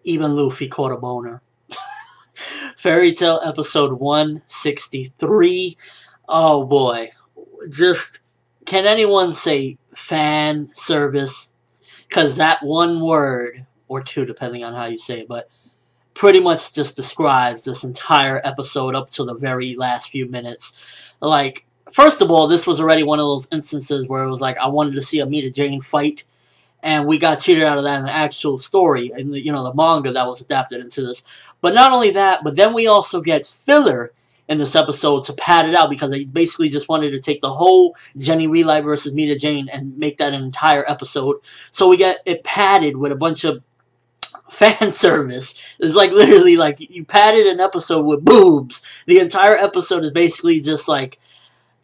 Even Luffy caught a boner. Fairy Tail episode 163. Oh boy. Just, can anyone say fan service? Because that one word, or two depending on how you say it, but pretty much just describes this entire episode up to the very last few minutes. Like, first of all, this was already one of those instances where it was like, I wanted to see a Mirajane fight, and we got cheated out of that in the actual story, and the manga that was adapted into this. But not only that, but then we also get filler in this episode to pad it out, because they basically just wanted to take the whole Jenny Relight versus Mirajane and make that an entire episode. So we get it padded with a bunch of fan service. It's like literally like you padded an episode with boobs. The entire episode is basically just like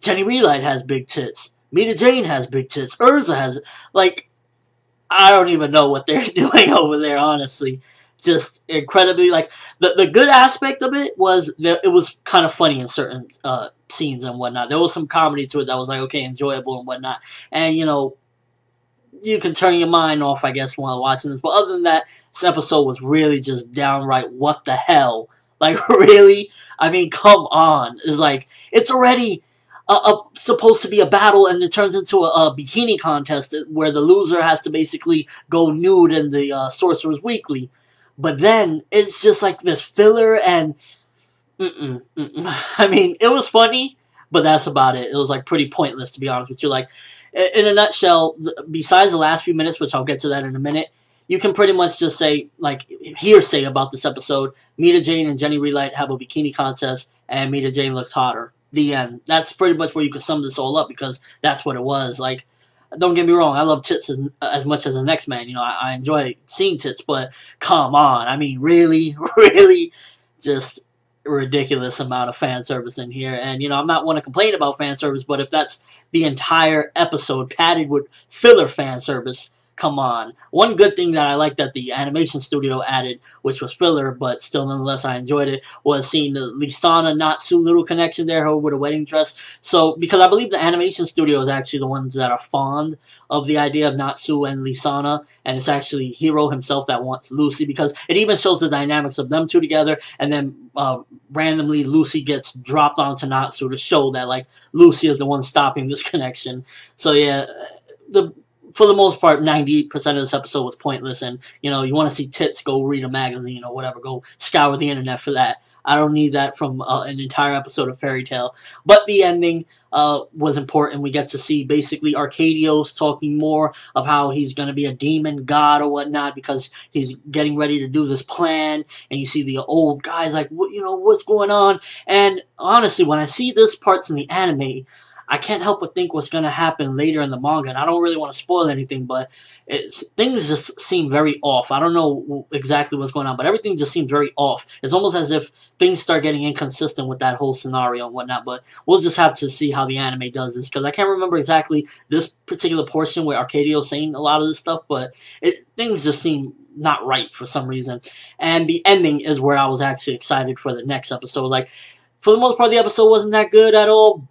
Jenny Relight has big tits, Mirajane has big tits, Urza has, like, I don't even know what they're doing over there, honestly. Just incredibly, like, the good aspect of it was that it was kind of funny in certain scenes and whatnot. There was some comedy to it that was like, okay, enjoyable and whatnot. And, you can turn your mind off, I guess, while watching this. But other than that, this episode was really just downright what the hell. Like, really? I mean, come on. It's like, it's already supposed to be a battle, and it turns into a bikini contest where the loser has to basically go nude in the Sorcerer's Weekly. But then, it's just like this filler, and I mean, it was funny, but that's about it. It was like pretty pointless, to be honest with you. Like, in a nutshell, besides the last few minutes, which I'll get to that in a minute, you can pretty much just say, like, hearsay about this episode. Mirajane and Jenny Relight have a bikini contest, and Mirajane looks hotter. The end. That's pretty much where you can sum this all up, because that's what it was. Like, don't get me wrong, I love tits as much as the next man. I enjoy seeing tits, but come on. I mean, really? Really? Just ridiculous amount of fan service in here. And, I'm not one to complain about fan service, but if that's the entire episode padded with filler fan service, come on. One good thing that I liked that the animation studio added, which was filler, but still nonetheless I enjoyed it, was seeing the Lisana Natsu little connection there, her with a wedding dress. So, because I believe the animation studio is actually the ones that are fond of the idea of Natsu and Lisana, and it's actually Hiro himself that wants Lucy, because it even shows the dynamics of them two together, and then randomly Lucy gets dropped onto Natsu to show that, like, Lucy is the one stopping this connection. So yeah, for the most part, 98% of this episode was pointless, and, you want to see tits, go read a magazine or whatever, go scour the internet for that. I don't need that from an entire episode of Fairy Tail. But the ending was important. We get to see, basically, Arcadios talking more of how he's going to be a demon god or whatnot, because he's getting ready to do this plan, and you see the old guys like, what's going on? And, honestly, when I see this parts in the anime, I can't help but think what's going to happen later in the manga, and I don't really want to spoil anything, but things just seem very off. I don't know exactly what's going on, but everything just seems very off. It's almost as if things start getting inconsistent with that whole scenario and whatnot, but we'll just have to see how the anime does this, because I can't remember exactly this particular portion where Arcadio's saying a lot of this stuff, but things just seem not right for some reason. And the ending is where I was actually excited for the next episode. Like, for the most part, the episode wasn't that good at all,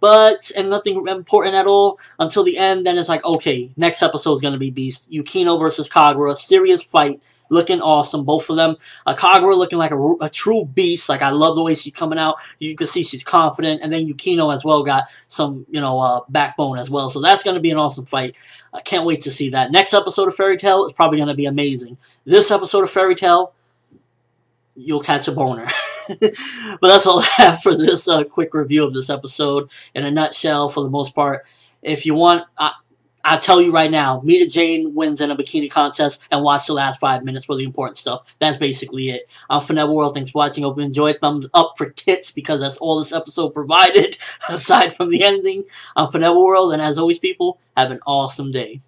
and nothing important at all until the end. Then it's like, okay, next episode is going to be Beast. Yukino versus Kagura, serious fight, looking awesome, both of them. Kagura looking like a true beast. Like, I love the way she's coming out. You can see she's confident, and then Yukino as well got some, backbone as well. So that's going to be an awesome fight. I can't wait to see that. Next episode of Fairy Tail is probably going to be amazing. This episode of Fairy Tail, you'll catch a boner. But that's all I have for this quick review of this episode. In a nutshell, for the most part, if you want, I tell you right now, Mirajane wins in a bikini contest, and watch the last 5 minutes for the important stuff. That's basically it. I'm ForneverWorld. Thanks for watching. Hope you enjoyed. Thumbs up for tits, because that's all this episode provided, aside from the ending. I'm ForneverWorld, and as always, people, have an awesome day.